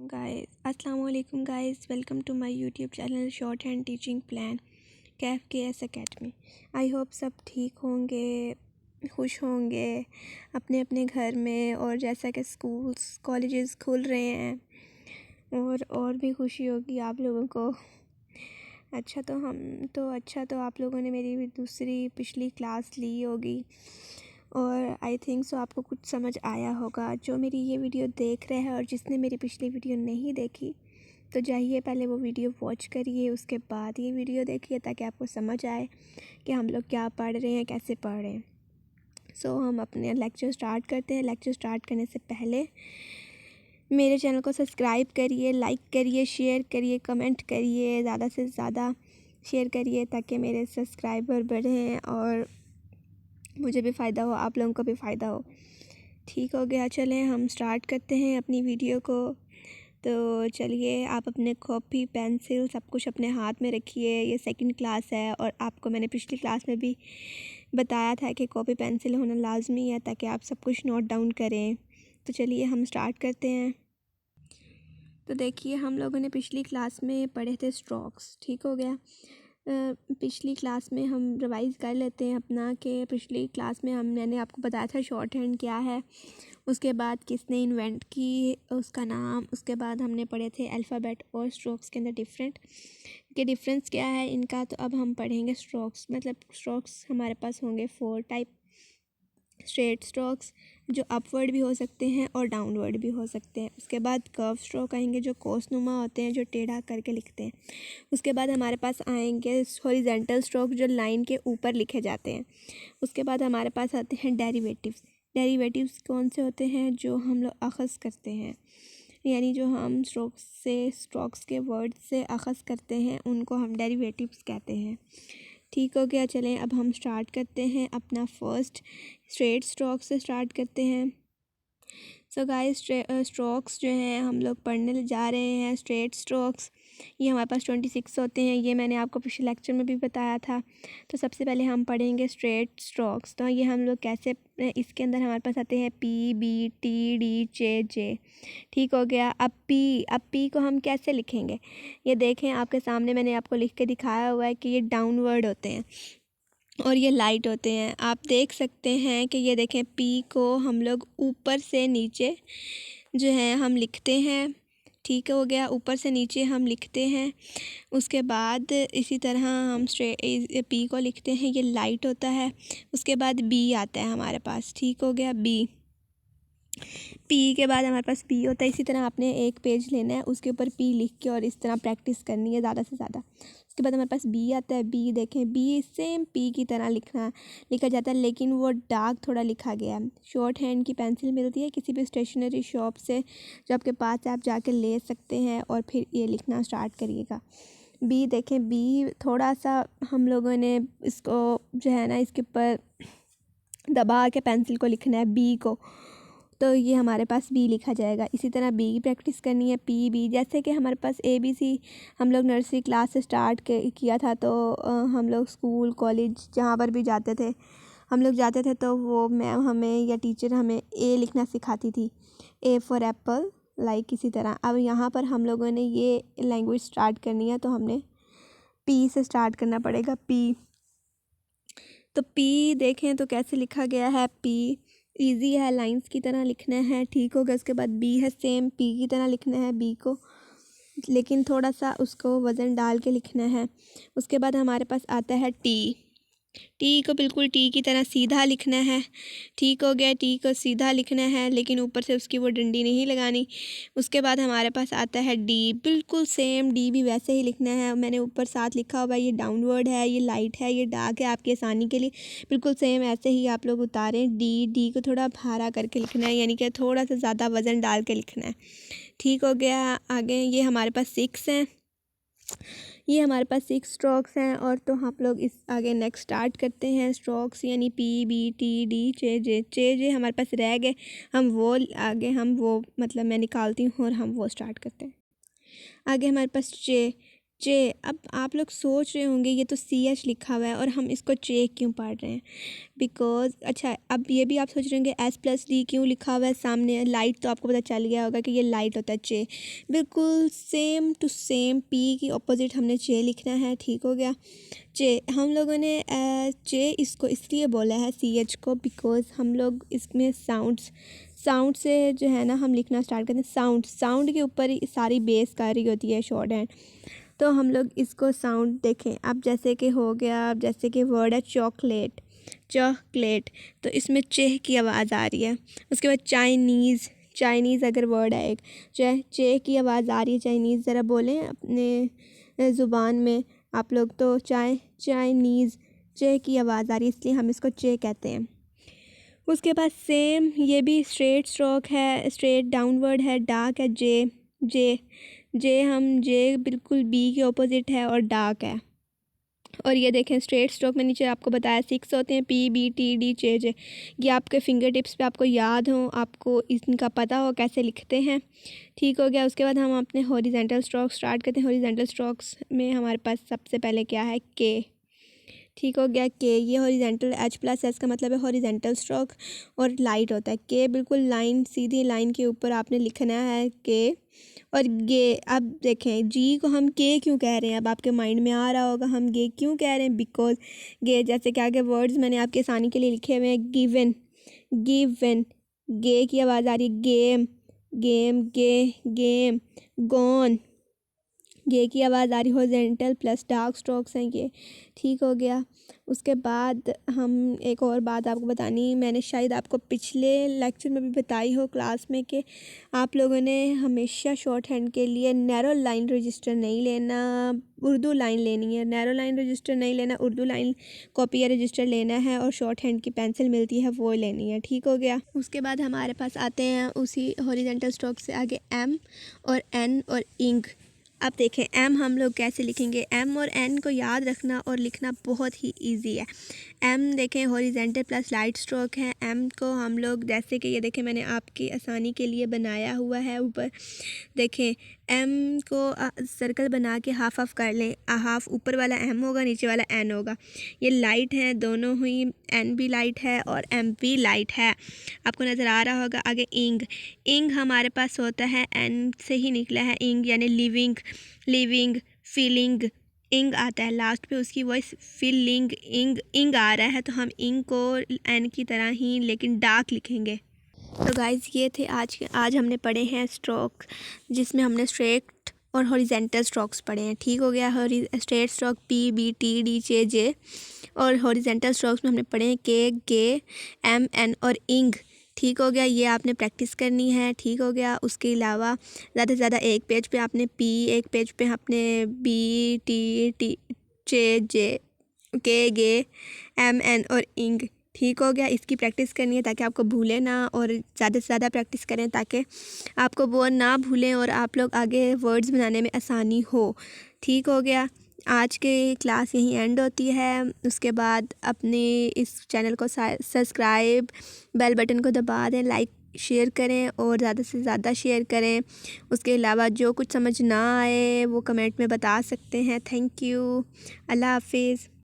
अस्सलाम वालेकुम guys, welcome to my YouTube channel short hand teaching plan KFKS academy. I hope सब ठीक होंगे, खुश होंगे अपने अपने घर में। और जैसा कि स्कूल्स कॉलेजेस खुल रहे हैं और भी खुशी होगी आप लोगों को। अच्छा तो आप लोगों ने मेरी दूसरी पिछली क्लास ली होगी और आई थिंक सो आपको कुछ समझ आया होगा। जो मेरी ये वीडियो देख रहे हैं और जिसने मेरी पिछली वीडियो नहीं देखी तो जाइए पहले वो वीडियो वॉच करिए, उसके बाद ये वीडियो देखिए ताकि आपको समझ आए कि हम लोग क्या पढ़ रहे हैं, कैसे पढ़ रहे हैं। हम अपने लेक्चर स्टार्ट करते हैं। लेक्चर स्टार्ट करने से पहले मेरे चैनल को सब्सक्राइब करिए, लाइक करिए, शेयर करिए, कमेंट करिए, ज़्यादा से ज़्यादा शेयर करिए ताकि मेरे सब्सक्राइबर बढ़ें और मुझे भी फ़ायदा हो, आप लोगों को भी फ़ायदा हो। ठीक हो गया, चलें हम स्टार्ट करते हैं अपनी वीडियो को। तो चलिए आप अपने कॉपी पेंसिल सब कुछ अपने हाथ में रखिए। ये सेकंड क्लास है और आपको मैंने पिछली क्लास में भी बताया था कि कॉपी पेंसिल होना लाजमी है ताकि आप सब कुछ नोट डाउन करें। तो चलिए हम स्टार्ट करते हैं। तो देखिए हम लोगों ने पिछली क्लास में पढ़े थे स्ट्रोक्स। ठीक हो गया। पिछली क्लास में हम रिवाइज़ कर लेते हैं अपना कि पिछली क्लास में मैंने आपको बताया था शॉर्ट हैंड क्या है, उसके बाद किसने इन्वेंट की उसका नाम, उसके बाद हमने पढ़े थे अल्फ़ाबेट और स्ट्रोक्स के अंदर डिफरेंस क्या है इनका। तो अब हम पढ़ेंगे स्ट्रोक्स। मतलब स्ट्रोक्स हमारे पास होंगे 4 टाइप। स्ट्रेट स्ट्रोक्स जो अपवर्ड भी हो सकते हैं और डाउनवर्ड भी हो सकते हैं। उसके बाद कर्व स्ट्रोक आएंगे जो कोसनुमा होते हैं, जो टेढ़ा करके लिखते हैं। उसके बाद हमारे पास आएंगे हॉरिजेंटल स्ट्रोक जो लाइन के ऊपर लिखे जाते हैं। उसके बाद हमारे पास आते हैं डेरिवेटिव्स कौन से होते हैं, जो हम लोग अख़ज़ करते हैं, यानी जो हम स्ट्रोक्स के वर्ड से अख़ज़ करते हैं उनको हम डेरिवेटिव्स कहते हैं। ठीक हो गया, चलें अब हम स्टार्ट करते हैं अपना फर्स्ट स्ट्रेट स्ट्रोक से स्टार्ट करते हैं। सो गाइस स्ट्रोक्स जो हैं हम लोग पढ़ने जा रहे हैं। स्ट्रेट स्ट्रोक्स ये हमारे पास 26 होते हैं, ये मैंने आपको पिछले लेक्चर में भी बताया था। तो सबसे पहले हम पढ़ेंगे स्ट्रेट स्ट्रोक्स। तो ये हम लोग कैसे, इसके अंदर हमारे पास आते हैं PBTD ठीक हो गया। अब पी को हम कैसे लिखेंगे, ये देखें आपके सामने मैंने आपको लिख के दिखाया हुआ है कि ये डाउनवर्ड होते हैं और ये लाइट होते हैं। आप देख सकते हैं कि ये देखें पी को हम लोग ऊपर से नीचे जो है हम लिखते हैं। ठीक हो गया, ऊपर से नीचे हम लिखते हैं। उसके बाद इसी तरह हम पी को लिखते हैं, ये लाइट होता है। उसके बाद बी आता है हमारे पास। ठीक हो गया, पी के बाद हमारे पास पी होता है। इसी तरह आपने एक पेज लेना है, उसके ऊपर पी लिख के और इस तरह प्रैक्टिस करनी है ज़्यादा से ज़्यादा। उसके बाद हमारे पास बी आता है। बी देखें, बी सेम पी की तरह लिखा जाता है, लेकिन वो डार्क थोड़ा लिखा गया है। शॉर्ट हैंड की पेंसिल मिलती है किसी भी स्टेशनरी शॉप से, जो आपके पास है, आप जाके ले सकते हैं और फिर ये लिखना स्टार्ट करिएगा। बी देखें, बी थोड़ा सा हम लोगों ने इसको जो है ना इसके ऊपर दबा के पेंसिल को लिखना है बी को, तो ये हमारे पास बी लिखा जाएगा। इसी तरह बी की प्रैक्टिस करनी है। बी जैसे कि हमारे पास ABC हम लोग नर्सरी क्लास से स्टार्ट किया था। तो हम लोग स्कूल कॉलेज जहाँ पर भी जाते थे तो वो मैम हमें या टीचर हमें A लिखना सिखाती थी, A फॉर एप्पल, लाइक इसी तरह। अब यहाँ पर हम लोगों ने ये लैंग्वेज स्टार्ट करनी है तो हमने P से स्टार्ट करना पड़ेगा। तो P देखें तो कैसे लिखा गया है। P इजी है, लाइंस की तरह लिखना है। ठीक होगा। उसके बाद बी है, सेम पी की तरह लिखना है बी को, लेकिन थोड़ा सा उसको वज़न डाल के लिखना है। उसके बाद हमारे पास आता है टी को बिल्कुल टी की तरह सीधा लिखना है। ठीक हो गया, टी को सीधा लिखना है लेकिन ऊपर से उसकी वो डंडी नहीं लगानी। उसके बाद हमारे पास आता है डी, बिल्कुल सेम डी भी वैसे ही लिखना है। मैंने ऊपर साथ लिखा हुआ है, ये डाउनवर्ड है, ये लाइट है, ये डार्क है, आपकी आसानी के लिए बिल्कुल सेम ऐसे ही आप लोग उतारें। डी को थोड़ा भारा करके लिखना है, यानी कि थोड़ा सा ज़्यादा वज़न डाल के लिखना है। ठीक हो गया। आगे ये हमारे पास 6 हैं, ये हमारे पास 6 स्ट्रोक्स हैं। और तो हम लोग इस आगे नेक्स्ट स्टार्ट करते हैं स्ट्रोक्स, यानी PBTD जे हमारे पास रह गए। हम वो मतलब मैं निकालती हूँ और हम वो स्टार्ट करते हैं। आगे हमारे पास चे। अब आप लोग सोच रहे होंगे ये तो CH लिखा हुआ है और हम इसको चे क्यों पढ़ रहे हैं, बिकॉज अच्छा अब ये भी आप सोच रहे होंगे S+D क्यों लिखा हुआ है सामने, लाइट, तो आपको पता चल गया होगा कि ये लाइट होता है चे। बिल्कुल सेम टू सेम पी की ऑपोजिट हमने चे लिखना है, ठीक हो गया। चे हम लोगों ने चे इसको इसलिए बोला है CH को बिकॉज हम लोग इसमें साउंड से जो है ना हम लिखना स्टार्ट करते हैं। साउंड के ऊपर ही सारी बेस कर रही होती है शॉर्ट हैंड, तो हम लोग इसको साउंड देखें। अब जैसे कि हो गया, अब जैसे कि वर्ड है चॉकलेट, तो इसमें चेह की आवाज़ आ रही है। उसके बाद चाइनीज़ अगर वर्ड है एक, चे की आवाज़ आ रही है। चाइनीज़ ज़रा बोलें अपने ज़ुबान में आप लोग, तो चाइनीज़ चे की आवाज़ आ रही है, इसलिए हम इसको चे कहते हैं। उसके बाद सेम ये भी स्ट्रेट स्ट्रोक है, स्ट्रेट डाउनवर्ड है, डार्क है, जे बिल्कुल बी के ऑपोजिट है और डार्क है। और ये देखें स्ट्रेट स्ट्रोक में नीचे आपको बताया 6 होते हैं, PBTD जे। ये आपके फिंगर टिप्स पे आपको याद हो, आपको इनका पता हो कैसे लिखते हैं, ठीक हो गया। उसके बाद हम अपने हॉरिजेंटल स्ट्रोक स्टार्ट करते हैं। हॉरिजेंटल स्ट्रोक्स में हमारे पास सबसे पहले क्या है, के, ठीक हो गया। के ये हॉरिजेंटल, H+S का मतलब है हॉरिजेंटल स्ट्रोक और लाइट होता है। के बिल्कुल लाइन, सीधी लाइन के ऊपर आपने लिखना है के। और गे, अब देखें जी को हम के क्यों कह रहे हैं, अब आपके माइंड में आ रहा होगा हम गे क्यों कह रहे हैं, बिकॉज गे जैसे कि आगे वर्ड्स मैंने आपके आसानी के लिए लिखे हुए हैं। गिवन, गे की आवाज़ आ रही है। गेम, गॉन, गे की आवाज़ आ रही। हॉरिजेंटल प्लस डार्क स्ट्रोक्स हैं ये, ठीक हो गया। उसके बाद हम एक और बात आपको बतानी, मैंने शायद आपको पिछले लेक्चर में भी बताई हो क्लास में, कि आप लोगों ने हमेशा शॉर्ट हैंड के लिए नैरो लाइन रजिस्टर नहीं लेना, उर्दू लाइन लेनी है। नैरो लाइन रजिस्टर नहीं लेना, उर्दू लाइन कॉपी या रजिस्टर लेना है, और शॉर्ट हैंड की पेंसिल मिलती है वो लेनी है, ठीक हो गया। उसके बाद हमारे पास आते हैं उसी हॉरिजेंटल स्ट्रोक से आगे M और N और इंक। अब देखें M हम लोग कैसे लिखेंगे। M और N को याद रखना और लिखना बहुत ही इजी है। M देखें हॉरिजेंटल प्लस लाइट स्ट्रोक है। M को हम लोग जैसे कि ये देखें मैंने आपकी आसानी के लिए बनाया हुआ है ऊपर, देखें M को सर्कल बना के हाफ कर लें। हाफ ऊपर वाला M होगा, नीचे वाला N होगा। ये लाइट है दोनों हुई, N भी लाइट है और M भी लाइट है, आपको नज़र आ रहा होगा। आगे इंग हमारे पास होता है, N से ही निकला है इंग, यानी लिविंग, फीलिंग, इंग आता है लास्ट पे, उसकी वॉइस फीलिंग, इंग आ रहा है, तो हम इंग को N की तरह ही लेकिन डार्क लिखेंगे। तो गाइज़ ये थे आज हमने पढ़े हैं स्ट्रोक, जिसमें हमने स्ट्रेट और हॉरिजेंटल स्ट्रोक्स पढ़े हैं, ठीक हो गया। स्ट्रेट स्ट्रोक PBTD जे, और हॉरिजेंटल स्ट्रोक्स में हमने पढ़े हैं के, गे, M, N और इंग, ठीक हो गया। ये आपने प्रैक्टिस करनी है, ठीक हो गया। उसके अलावा ज़्यादा से ज़्यादा एक पेज पे आपने P, एक पेज पे आपने BT जे, के, गे, M, N और इंग, ठीक हो गया। इसकी प्रैक्टिस करनी है ताकि आपको भूलें ना, और ज़्यादा से ज़्यादा प्रैक्टिस करें ताकि आपको वो ना भूलें और आप लोग आगे वर्ड्स बनाने में आसानी हो, ठीक हो गया। आज की क्लास यहीं एंड होती है। उसके बाद अपने इस चैनल को सब्सक्राइब, बेल बटन को दबा दें, लाइक शेयर करें और ज़्यादा से ज़्यादा शेयर करें। उसके अलावा जो कुछ समझ ना आए वो कमेंट में बता सकते हैं। थैंक यू, अल्लाह हाफिज़।